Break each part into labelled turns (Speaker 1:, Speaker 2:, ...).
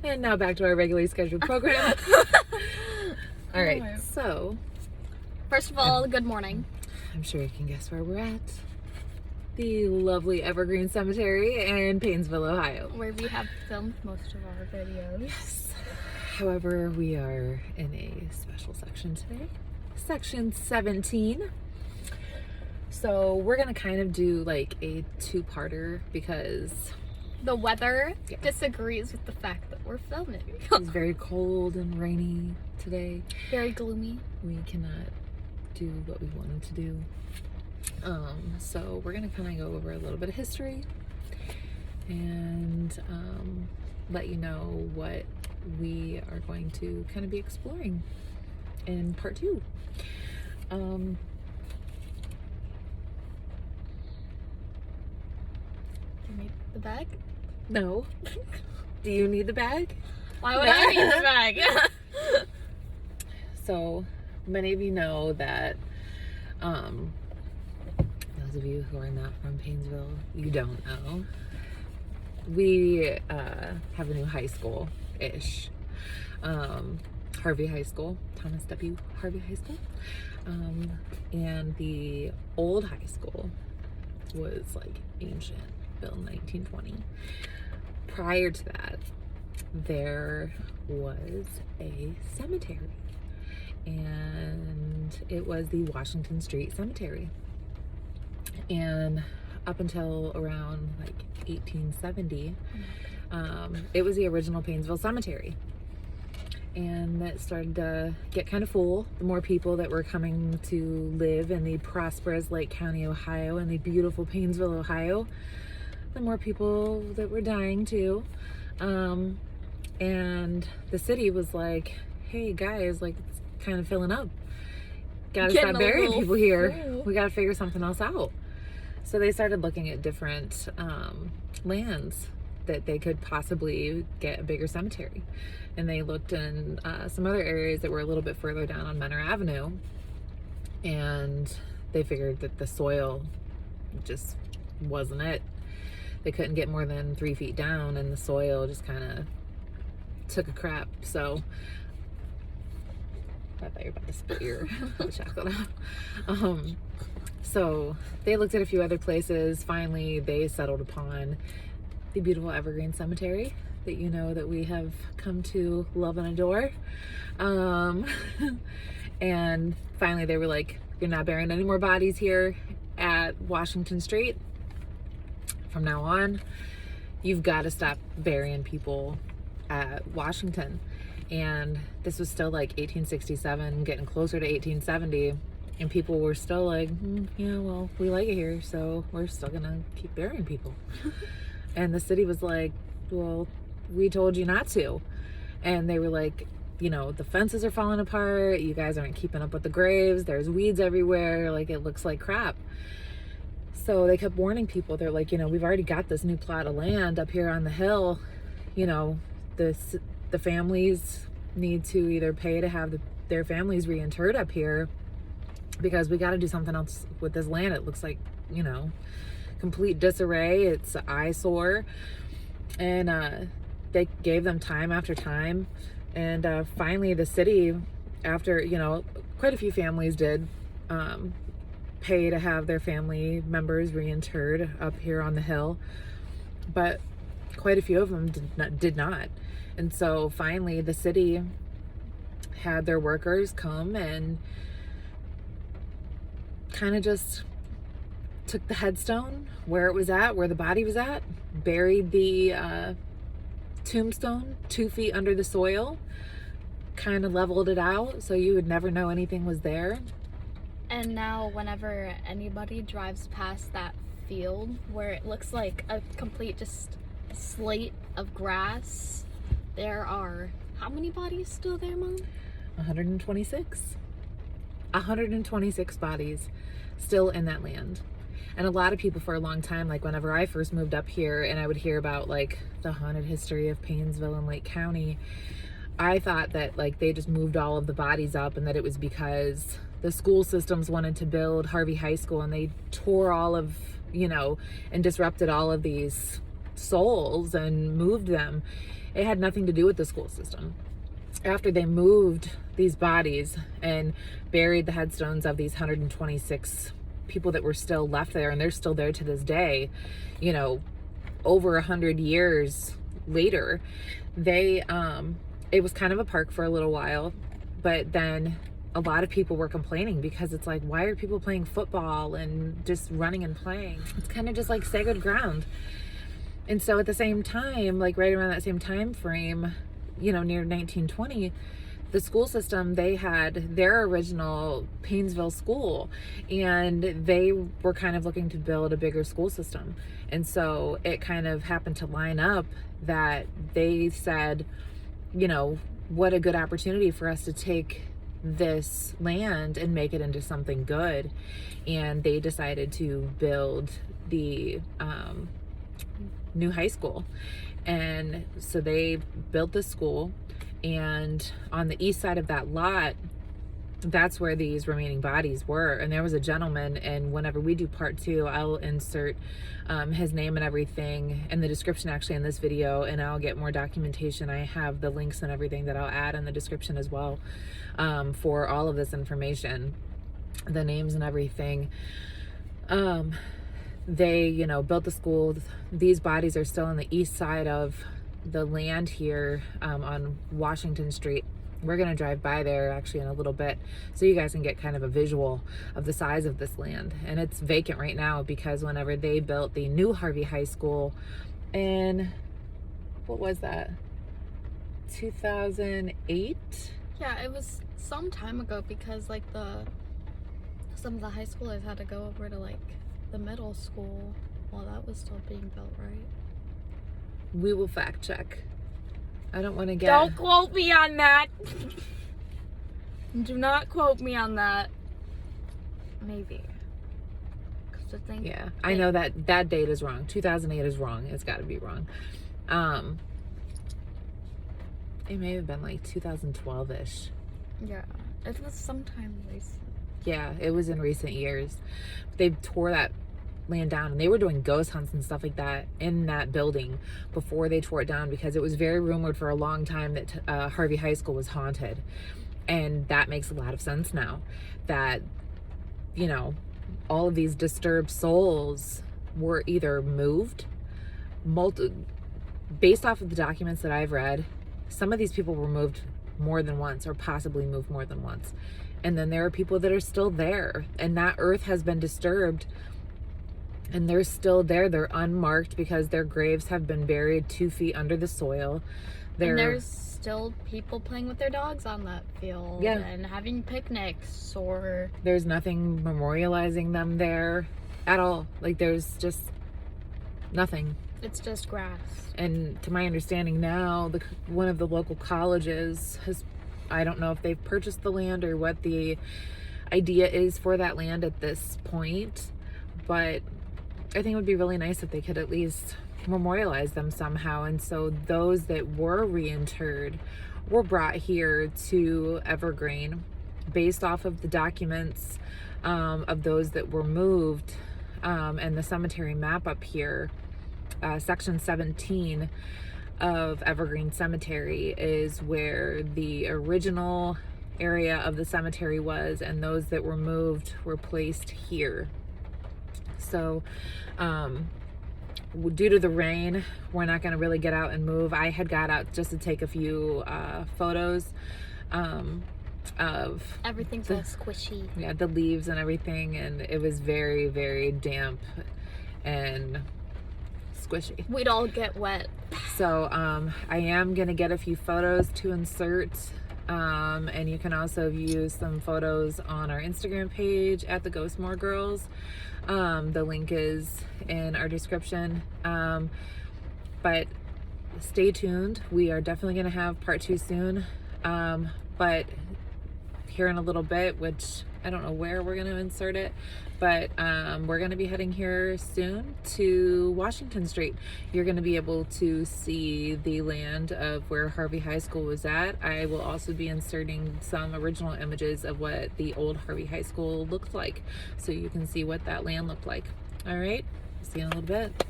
Speaker 1: And now back to our regularly scheduled program. All right, so
Speaker 2: first of all, good morning.
Speaker 1: I'm sure you can guess where we're at. The lovely Evergreen Cemetery in Painesville, Ohio.
Speaker 2: Where we have filmed most of our videos.
Speaker 1: Yes. However, we are in a special section today. Section 17. So we're going to kind of do like a two-parter because
Speaker 2: the weather disagrees with the fact that we're filming.
Speaker 1: It's very cold and rainy today.
Speaker 2: Very gloomy.
Speaker 1: We cannot do what we wanted to do. So we're gonna kind of go over a little bit of history and let you know what we are going to kind of be exploring in part 2. You
Speaker 2: need the bag?
Speaker 1: No. Do you need the bag?
Speaker 2: Why would I need the bag?
Speaker 1: So many of you know that those of you who are not from Painesville, you don't know, we have a new high school-ish. Harvey High School, Thomas W. Harvey High School. And the old high school was like ancient, built in 1920. Prior to that, there was a cemetery, and it was the Washington Street Cemetery. And up until around like 1870, it was the original Painesville Cemetery. And that started to get kind of full. The more people that were coming to live in the prosperous Lake County, Ohio, and the beautiful Painesville, Ohio, the more people that were dying too. And the city was like, hey guys, like it's kind of filling up. Gotta stop burying people here. We gotta figure something else out. So they started looking at different lands that they could possibly get a bigger cemetery. And they looked in some other areas that were a little bit further down on Menor Avenue. And they figured that the soil just wasn't it. They couldn't get more than 3 feet down, and the soil just kind of took a crap. So I thought you were about to spit your chocolate out. So they looked at a few other places. Finally, they settled upon the beautiful Evergreen Cemetery that you know that we have come to love and adore. And finally they were like, you're not burying any more bodies here at Washington Street. From now on, you've got to stop burying people at Washington. And this was still like 1867, getting closer to 1870. And people were still like, yeah, well, we like it here, so we're still gonna keep burying people. And the city was like, well, we told you not to. And they were like, you know, the fences are falling apart. You guys aren't keeping up with the graves. There's weeds everywhere. Like, it looks like crap. So they kept warning people. They're like, you know, we've already got this new plot of land up here on the hill. You know, the families need to either pay to have their families reinterred up here, because we got to do something else with this land. It looks like, you know, complete disarray. It's an eyesore. And they gave them time after time. And finally the city, after, you know, quite a few families did pay to have their family members reinterred up here on the hill, but quite a few of them did not. And so finally the city had their workers come and kind of just took the headstone where it was at, where the body was at, buried the tombstone 2 feet under the soil, kind of leveled it out so you would never know anything was there.
Speaker 2: And now whenever anybody drives past that field where it looks like a complete just slate of grass, there are how many bodies still there, Mom?
Speaker 1: 126. 126 bodies still in that land. And a lot of people for a long time, like whenever I first moved up here and I would hear about like the haunted history of Painesville and Lake County, I thought that like they just moved all of the bodies up and that it was because the school systems wanted to build Harvey High School and they tore all of, you know, and disrupted all of these souls and moved them. It had nothing to do with the school system. After they moved these bodies and buried the headstones of these 126 people that were still left there, and they're still there to this day, you know, over 100 years later, they it was kind of a park for a little while, but then a lot of people were complaining because it's like, why are people playing football and just running and playing? It's kind of just like sacred ground. And so at the same time, like right around that same time frame, you know, near 1920, the school system, they had their original Painesville school, and they were kind of looking to build a bigger school system. And so it kind of happened to line up that they said, you know, what a good opportunity for us to take this land and make it into something good. And they decided to build the new high school. And so they built the school, and on the east side of that lot, that's where these remaining bodies were. And there was a gentleman, and whenever we do part 2, I'll insert his name and everything in the description, actually, in this video, and I'll get more documentation. I have the links and everything that I'll add in the description as well, for all of this information, the names and everything. They, you know, built the school. These bodies are still on the east side of the land here, on Washington Street. We're gonna drive by there actually in a little bit, so you guys can get kind of a visual of the size of this land. And it's vacant right now because whenever they built the new Harvey High School in, what was that, 2008?
Speaker 2: Yeah, it was some time ago, because like some of the high schoolers had to go over to like the middle school while that was still being built, right?
Speaker 1: We will fact check. I don't want to get...
Speaker 2: Don't quote me on that. Do not quote me on that. Maybe. 'Cause the thing,
Speaker 1: yeah, I know that date is wrong. 2008 is wrong. It's got to be wrong. It may have been like 2012-ish.
Speaker 2: Yeah, it was sometime recent.
Speaker 1: Yeah, it was in recent years. They tore that land down, and they were doing ghost hunts and stuff like that in that building before they tore it down, because it was very rumored for a long time that Harvey High School was haunted. And that makes a lot of sense now, that, you know, all of these disturbed souls were either moved, based off of the documents that I've read, some of these people were moved more than once, or possibly moved more than once. And then there are people that are still there, and that earth has been disturbed, and they're still there. They're unmarked because their graves have been buried 2 feet under the soil.
Speaker 2: And there's still people playing with their dogs on that field,
Speaker 1: yeah,
Speaker 2: and having picnics, or
Speaker 1: there's nothing memorializing them there at all. Like, there's just nothing.
Speaker 2: It's just grass.
Speaker 1: And to my understanding now, one of the local colleges has, I don't know if they've purchased the land or what the idea is for that land at this point, but I think it would be really nice if they could at least memorialize them somehow. And so those that were reinterred were brought here to Evergreen based off of the documents of those that were moved, and the cemetery map up here. Section 17 of Evergreen Cemetery is where the original area of the cemetery was, and those that were moved were placed here. So due to the rain, we're not going to really get out and move. I had got out just to take a few photos of
Speaker 2: everything's all squishy.
Speaker 1: Yeah, the leaves and everything, and it was very, very damp and squishy.
Speaker 2: We'd all get wet.
Speaker 1: So I am gonna get a few photos to insert, and you can also view some photos on our Instagram page at the Ghostmore Girls. The link is in our description, but stay tuned. We are definitely gonna have part 2 soon, but here in a little bit, which I don't know where we're gonna insert it, but we're gonna be heading here soon to Washington Street. You're gonna be able to see the land of where Harvey High School was at. I will also be inserting some original images of what the old Harvey High School looked like, so you can see what that land looked like. All right, see you in a little bit.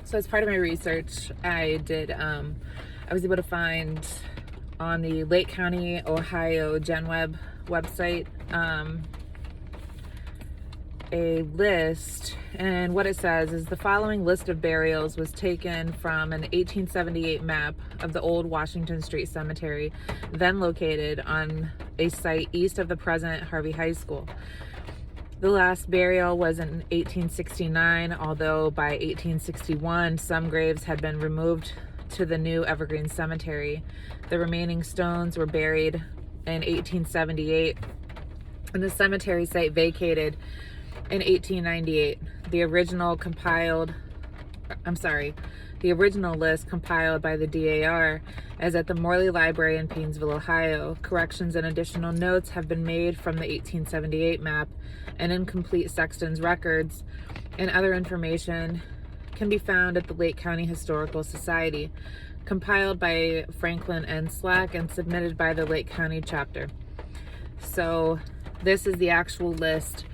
Speaker 1: So as part of my research, I was able to find on the Lake County, Ohio GenWeb website, a list, and what it says is the following list of burials was taken from an 1878 map of the old Washington Street Cemetery, then located on a site east of the present Harvey High School. The last burial was in 1869, although by 1861 some graves had been removed to the new Evergreen Cemetery. The remaining stones were buried in 1878 and the cemetery site vacated in 1898. The original list compiled by the DAR is at the Morley Library in Painesville, Ohio. Corrections and additional notes have been made from the 1878 map, and incomplete sexton's records and other information can be found at the Lake County Historical Society, compiled by Franklin N. Slack and submitted by the Lake County chapter. So this is the actual list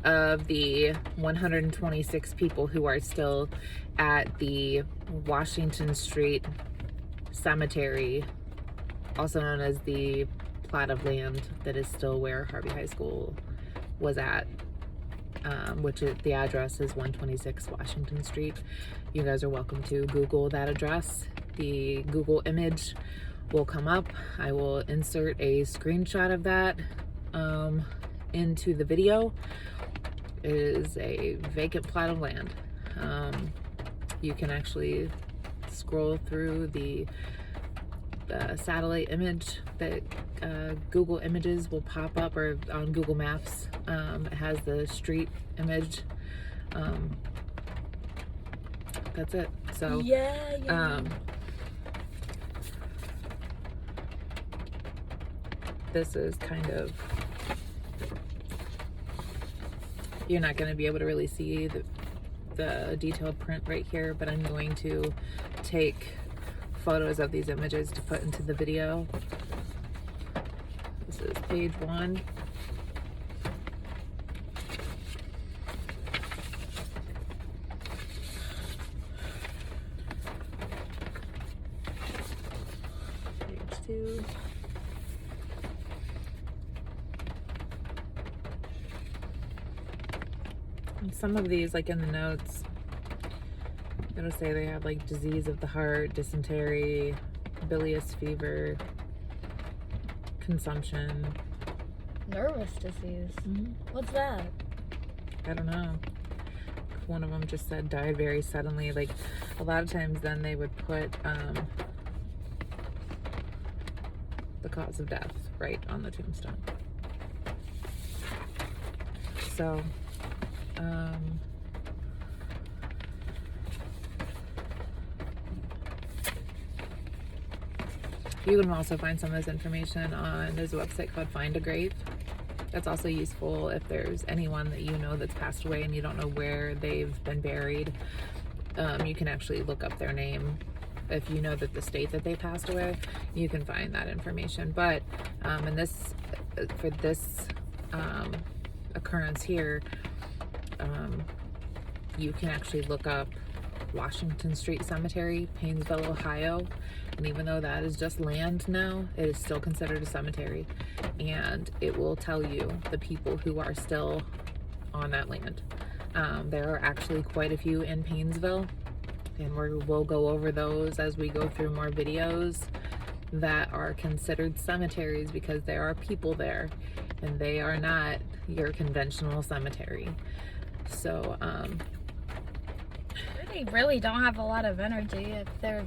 Speaker 1: of the 126 people who are still at the Washington Street Cemetery, also known as the plot of land that is still where Harvey High School was at, which is, the address is 126 Washington Street. You guys are welcome to Google that address. The Google image will come up. I will insert a screenshot of that into the video. It is a vacant plot of land. You can actually scroll through the satellite image that Google Images will pop up, or on Google Maps. It has the street image. That's it. So this is kind of, you're not going to be able to really see the detailed print right here, but I'm going to take photos of these images to put into the video. This is page 1. Page 2. And some of these, like in the notes, it'll say they have like disease of the heart, dysentery, bilious fever, consumption.
Speaker 2: Nervous disease. What's that?
Speaker 1: I don't know. One of them just said died very suddenly. Like a lot of times then they would put the cause of death right on the tombstone. So you can also find some of this information on, there's a website called Find a Grave. That's also useful if there's anyone that you know that's passed away and you don't know where they've been buried. You can actually look up their name. If you know that the state that they passed away, you can find that information. But for this occurrence here, you can actually look up Washington Street Cemetery, Painesville, Ohio. And even though that is just land now, it is still considered a cemetery. And it will tell you the people who are still on that land. There are actually quite a few in Painesville, and we'll go over those as we go through more videos that are considered cemeteries, because there are people there and they are not your conventional cemetery. So
Speaker 2: They really don't have a lot of energy if they're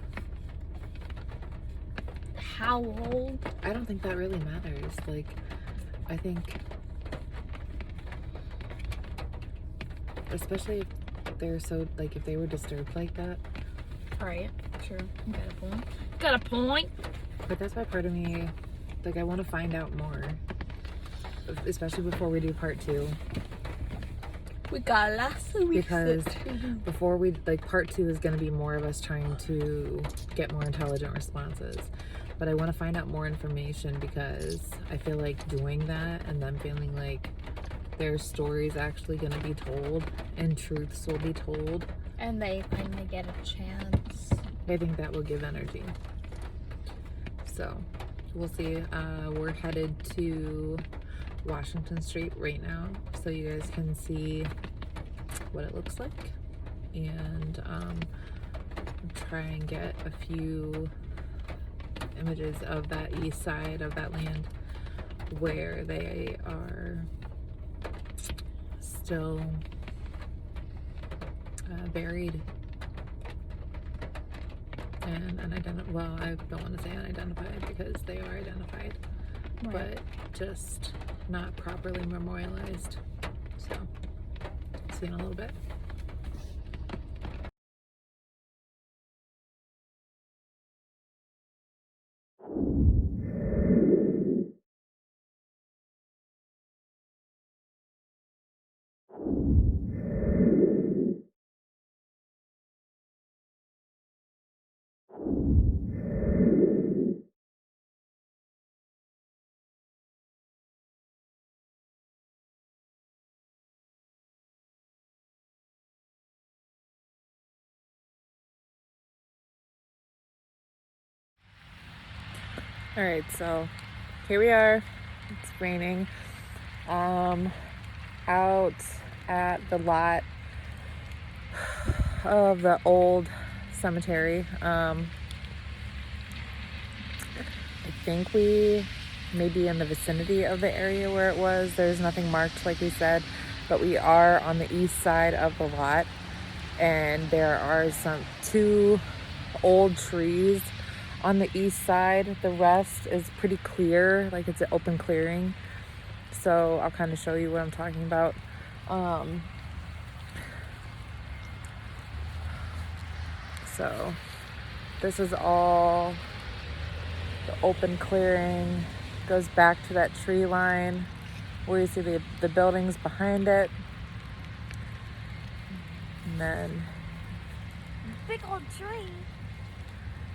Speaker 2: how old?
Speaker 1: I don't think that really matters. Like, I think, especially if they're so, like, if they were disturbed like that.
Speaker 2: Right, true. You got a point. Got a point.
Speaker 1: But that's why part of me, like, I want to find out more, especially before we do part 2.
Speaker 2: We got lots of
Speaker 1: Because before we, like, part 2 is going to be more of us trying to get more intelligent responses. But I want to find out more information, because I feel like doing that and them feeling like their story's actually going to be told and truths will be told.
Speaker 2: And they finally get a chance.
Speaker 1: I think that will give energy. So we'll see. We're headed to Washington Street right now, so you guys can see what it looks like, and try and get a few images of that east side of that land where they are still buried and unidentified. Well, I don't want to say unidentified because they are identified,
Speaker 2: Right.
Speaker 1: but just not properly memorialized. So, see you in a little bit. All right, so here we are. It's raining. Out at the lot of the old cemetery. I think we may be in the vicinity of the area where it was. There's nothing marked, like we said, but we are on the east side of the lot, and there are two old trees on the east side. The rest is pretty clear, like it's an open clearing. So I'll kind of show you what I'm talking about. So this is all the open clearing. Goes back to that tree line where you see the buildings behind it. And then
Speaker 2: Big old tree.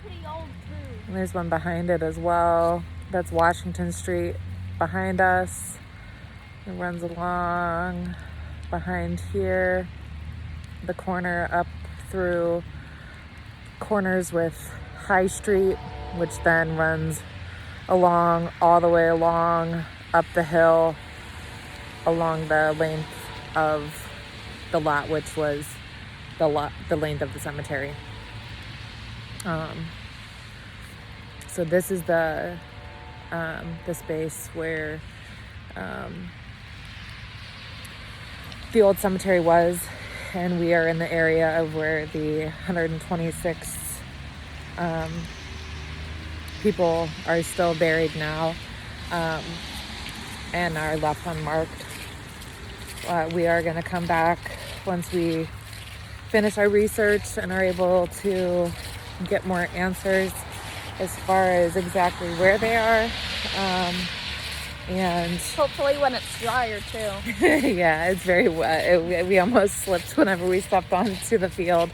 Speaker 2: Pretty old tree.
Speaker 1: and there's one behind it as well. That's Washington Street behind us. It runs along behind here, the corner up through corners with High Street, which then runs along all the way along up the hill along the length of the lot, which was the length of the cemetery. So this is the space where the old cemetery was, and we are in the area of where the 126 people are still buried now, and are left unmarked. We are going to come back once we finish our research and are able to get more answers as far as exactly where they are. And
Speaker 2: hopefully when it's drier too.
Speaker 1: yeah, it's very wet. We almost slipped whenever we stepped onto the field.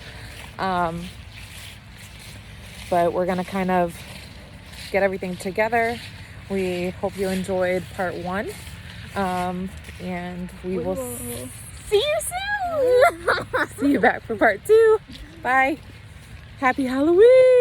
Speaker 1: But we're going to kind of get everything together. We hope you enjoyed part 1. And we will
Speaker 2: see you soon.
Speaker 1: see you back for part 2. Bye. Happy Halloween.